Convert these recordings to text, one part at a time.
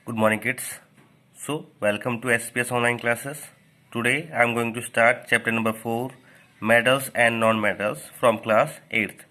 Good morning, kids. So, welcome to SPS online classes. Today, I am going to start chapter number 4, metals and non-metals from class 8th.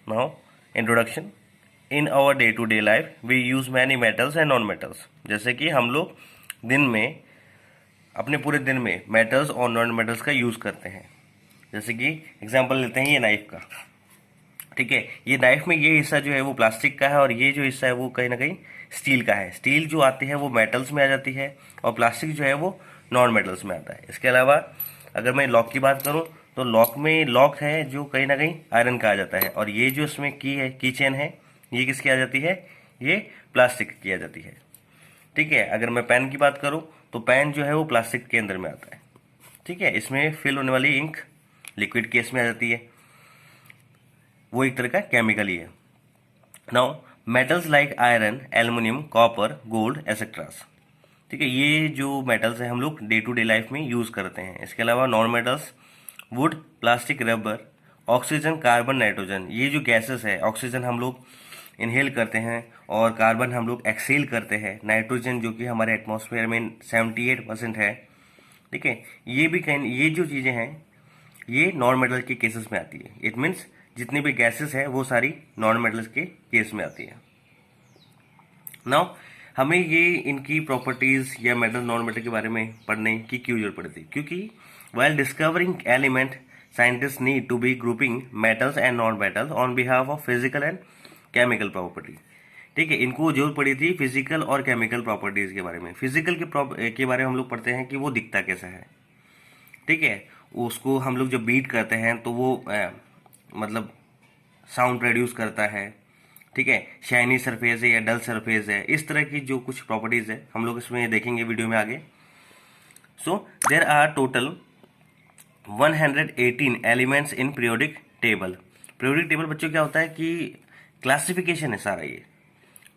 Now, introduction. In our day-to-day life, we use many metals and non-metals. जैसे कि हम लोग दिन में अपने पूरे दिन में मेटल्स और नॉन मेटल्स का यूज़ करते हैं. जैसे कि एग्जांपल लेते हैं ये नाइफ का. ठीक है, ये नाइफ में ये हिस्सा जो है वो प्लास्टिक का है और ये जो हिस्सा है वो कहीं ना कहीं स्टील का है. स्टील जो आती है वो मेटल्स में आ जाती है और प्लास्टिक जो है वो नॉन मेटल्स में आता है. इसके अलावा अगर मैं लॉक की बात करूं तो लॉक में लॉक है जो कहीं ना कहीं आयरन का आ जाता है और ये जो इसमें की है की चेन है ये किसकी आ जाती है, ये प्लास्टिक की आ जाती है. ठीक है, अगर मैं पेन की बात करूं तो पेन जो है वो प्लास्टिक के अंदर में आता है. ठीक है, इसमें फिल होने वाली इंक लिक्विड केस में आ जाती है, वो एक तरह का केमिकल ही है. Now metals like iron, aluminium, copper, gold etcetera. ठीक है, ये जो मेटल्स हैं हम लोग डे टू डे लाइफ में यूज़ करते हैं. इसके अलावा non metals wood, plastic, rubber, oxygen, carbon, nitrogen. ये जो गैसेस है, ऑक्सीजन हम लोग इनहेल करते हैं और कार्बन हम लोग एक्सेल करते हैं. नाइट्रोजन जो कि हमारे एटमॉस्फेयर में 78% है. ठीक है, ये जो चीज़ें हैं ये नॉन मेटल के केसेस में आती है. इट मीन्स जितनी भी गैसेस है वो सारी नॉन मेटल्स के केस में आती है. नाउ हमें ये इनकी प्रॉपर्टीज या मेटल नॉन मेटल के बारे में पढ़ने की क्यों जरूरत पड़ती है, क्योंकि while discovering element scientists need to be grouping metals and non metals on behalf of physical and chemical property. ठीक है, इनको जरूरत पड़ी थी फिजिकल और केमिकल प्रॉपर्टीज के बारे में. फिजिकल के बारे में हम लोग पढ़ते हैं कि वो दिखता कैसा है. ठीक है, उसको हम लोग जब बीट करते हैं तो वो मतलब साउंड प्रोड्यूस करता है. ठीक है, शाइनी सरफेस है या डल सरफेस है, इस तरह की जो कुछ प्रॉपर्टीज है हम लोग इसमें देखेंगे वीडियो में आगे. So there are total 118 elements in periodic table. Periodic table बच्चों क्या होता है कि क्लासिफिकेशन है सारा. ये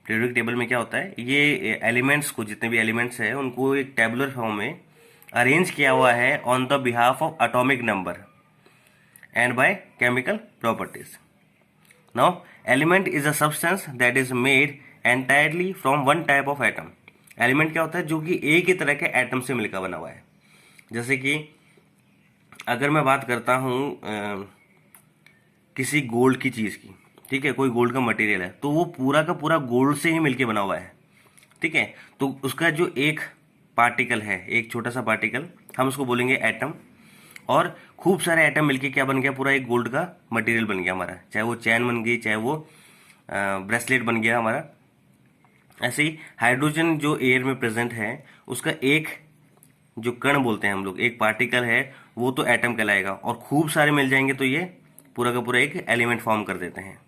पीरियोडिक टेबल में क्या होता है, ये एलिमेंट्स को, जितने भी एलिमेंट्स है उनको एक टेबुलर फॉर्म में अरेंज किया हुआ है on the behalf of atomic number and by chemical properties. Now, element is a substance that is made entirely from one type of atom. Element क्या होता है, जो कि एक ही तरह के एटम से मिलकर बना हुआ है. जैसे कि अगर मैं बात करता हूँ किसी गोल्ड की चीज़ की. ठीक है, कोई गोल्ड का मटेरियल है तो वो पूरा का पूरा गोल्ड से ही मिलके बना हुआ है. ठीक है, तो उसका जो एक पार्टिकल है, एक छोटा सा पार्टिकल, हम उसको बोलेंगे एटम. और खूब सारे एटम मिलके क्या बन गया, पूरा एक गोल्ड का मटेरियल बन गया हमारा. चाहे वो चैन बन गई, चाहे वो ब्रेसलेट बन गया हमारा. ऐसे ही हाइड्रोजन जो एयर में प्रेजेंट है उसका एक जो कण बोलते हैं हम लोग, एक पार्टिकल है, वो तो एटम कहलाएगा. और खूब सारे मिल जाएंगे तो ये पूरा का पूरा एक एलिमेंट फॉर्म कर देते हैं.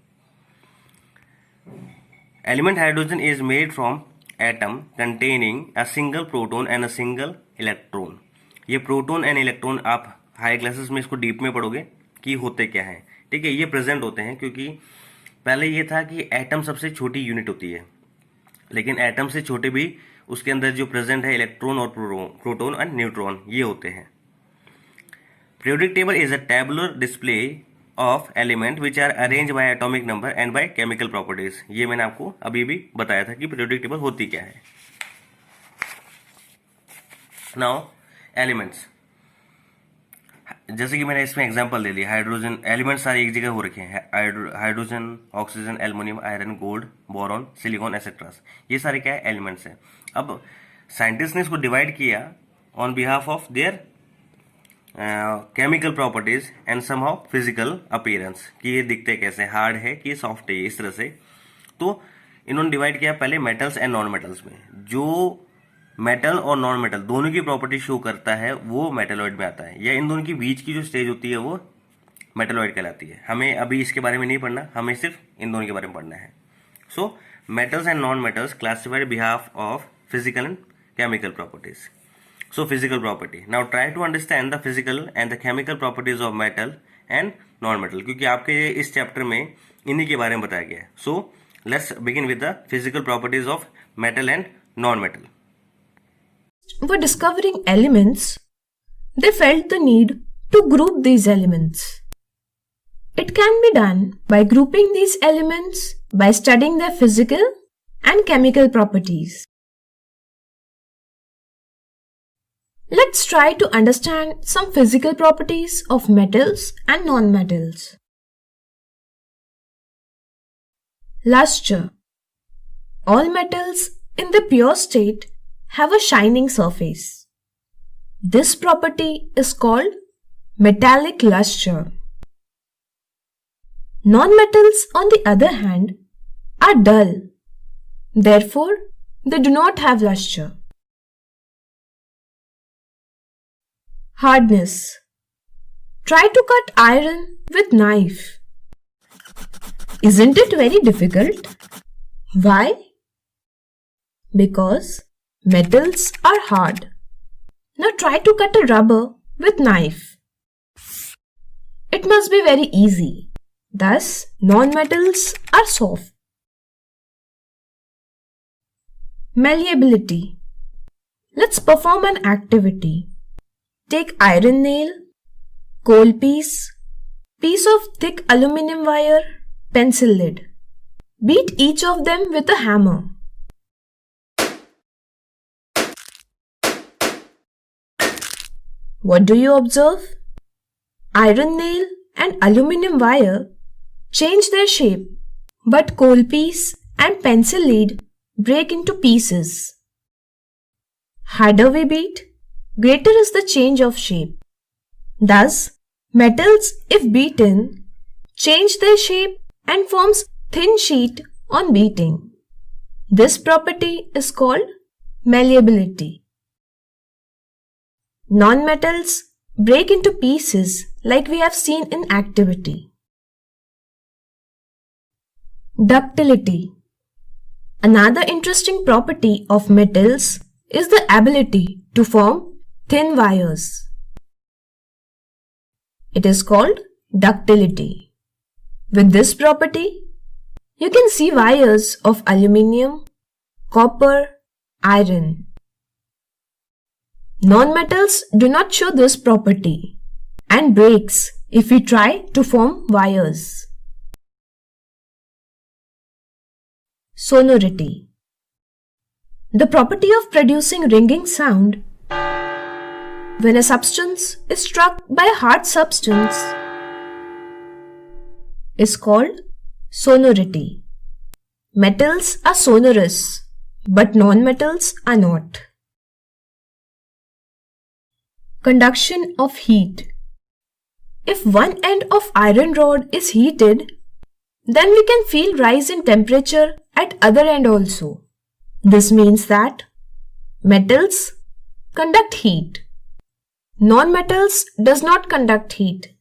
Element hydrogen is made from atom containing a single proton and a single electron. ये प्रोटॉन एंड इलेक्ट्रॉन आप हाई क्लासेस में इसको डीप में पढ़ोगे कि होते क्या हैं. ठीक है, ये प्रेजेंट होते हैं क्योंकि पहले ये था कि एटम सबसे छोटी यूनिट होती है, लेकिन एटम से छोटे भी उसके अंदर जो प्रेजेंट है इलेक्ट्रॉन और प्रोटॉन और न्यूट्रॉन, ये होते हैं. Periodic table is a tabular display of element which are arrange by atomic number and by chemical properties. ये मैंने आपको अभी भी बताया था कि पीरियोडिक टेबल होती क्या है. नाउ एलिमेंट्स, जैसे कि मैंने इसमें एग्जांपल ले लिया, हाइड्रोजन. एलिमेंट्स सारे एक जगह हो रखे हैं, hydrogen, oxygen, aluminium, iron, gold, boron, silicon etcetera. ये सारे क्या है, एलिमेंट्स हैं. अब साइंटिस्ट ने इसको डिवाइड किया on behalf of their chemical properties and somehow physical appearance, कि ये दिखते कैसे, हार्ड है कि सॉफ्ट है, इस तरह से. तो इन्होंने डिवाइड किया पहले मेटल्स एंड नॉन मेटल्स में. जो मेटल और नॉन मेटल दोनों की प्रॉपर्टी शो करता है वो मेटलॉइड में आता है, या इन दोनों की बीच की जो स्टेज होती है वो मेटलॉइड कहलाती है. हमें अभी इसके बारे में नहीं पढ़ना, हमें सिर्फ इन दोनों के बारे में पढ़ना है. So metals and non metals classified behalf of physical and chemical properties. So physical property, now try to understand the physical and the chemical properties of metal and non metal, क्योंकि आपके इस चैप्टर में इन्हीं के बारे में बताया गया है. So let's begin with the physical properties of metal and non metal. Were discovering elements, they felt the need to group these elements. It can be done by grouping these elements by studying their physical and chemical properties. Let's try to understand some physical properties of metals and nonmetals. Luster. All metals in the pure state have a shining surface. This property is called metallic luster. Nonmetals, on the other hand, are dull. Therefore, they do not have luster. Hardness. Try to cut iron with knife. Isn't it very difficult? Why? Because metals are hard. Now try to cut a rubber with knife. It must be very easy. Thus, non-metals are soft. Malleability. Let's perform an activity. Take iron nail, coal piece of thick aluminum wire, pencil lid. Beat each of them with a hammer. What do you observe? Iron nail and aluminum wire change their shape, but coal piece and pencil lead break into pieces. Harder we beat, greater is the change of shape. Thus, metals, if beaten, change their shape and forms thin sheet on beating. This property is called malleability. Non-metals break into pieces like we have seen in activity. Ductility. Another interesting property of metals is the ability to form thin wires. It is called ductility. With this property, you can see wires of aluminium, copper, iron. Non-metals do not show this property and breaks if we try to form wires. Sonority. The property of producing ringing sound when a substance is struck by a hard substance is called sonority. Metals are sonorous, but non-metals are not. Conduction of heat. If one end of iron rod is heated, then we can feel rise in temperature at other end also. This means that metals conduct heat. Non-metals does not conduct heat.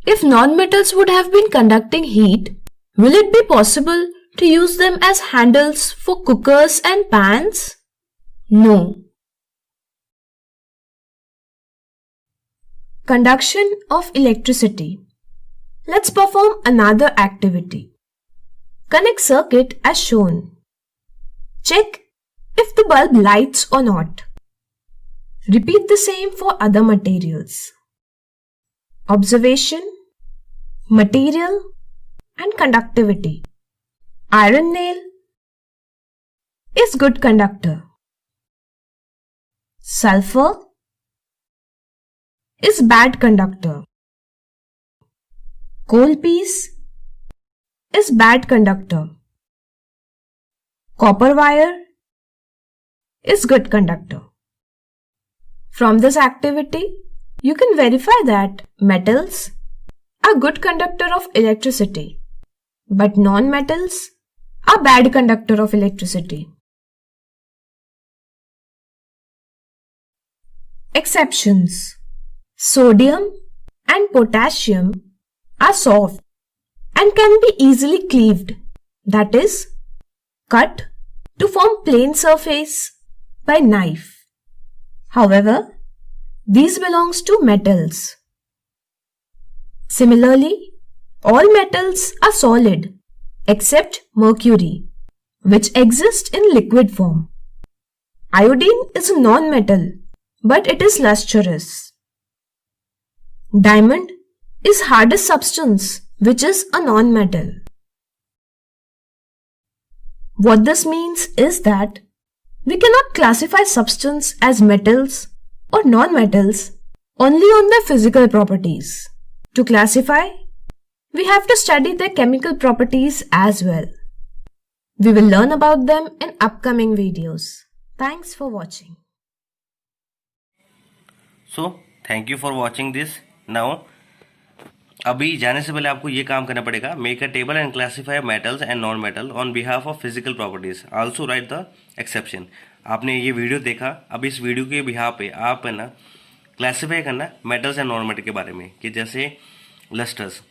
If non-metals would have been conducting heat, will it be possible to use them as handles for cookers and pans? No. Conduction of electricity. Let's perform another activity. Connect circuit as shown. Check if the bulb lights or not. Repeat the same for other materials. Observation, material and conductivity. Iron nail is good conductor. Sulfur is bad conductor. Coal piece is bad conductor. Copper wire is good conductor. From this activity, you can verify that metals are good conductor of electricity, but non-metals are bad conductor of electricity. Exceptions. Sodium and potassium are soft and can be easily cleaved, that is, cut to form plain surface by knife. However, these belongs to metals. Similarly, all metals are solid except mercury, which exists in liquid form. Iodine is a non-metal, but it is lustrous. Diamond is hardest substance, which is a non-metal. What this means is that we cannot classify substance as metals or non-metals only on their physical properties. To classify, we have to study their chemical properties as well. We will learn about them in upcoming videos. Thanks for watching. So, thank you for watching this. Now, अभी जाने से पहले आपको ये काम करना पड़ेगा. Make a table and classify metals and non metal on behalf of physical properties. Also right the exception. आपने ये वीडियो देखा. अब इस वीडियो के बिहाफ पे आप है ना क्लासीफाई करना मेटल्स एंड नॉन मेटल के बारे में, कि जैसे लस्टर्स,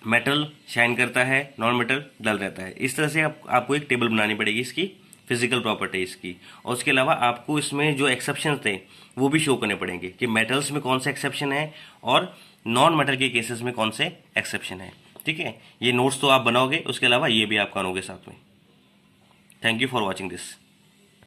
मेटल शाइन करता है, नॉन मेटल डल रहता है. इस तरह से आपको एक टेबल बनानी पड़ेगी इसकी फिजिकल प्रॉपर्टीज की. और उसके अलावा आपको इसमें जो एक्सेप्शन थे वो भी शो करने पड़ेंगे कि मेटल्स में कौन सा एक्सेप्शन है और नॉन मेटल के केसेस में कौन से एक्सेप्शन है. ठीक है, ये नोट्स तो आप बनाओगे, उसके अलावा ये भी आप करोगे साथ में. Thank you for watching this.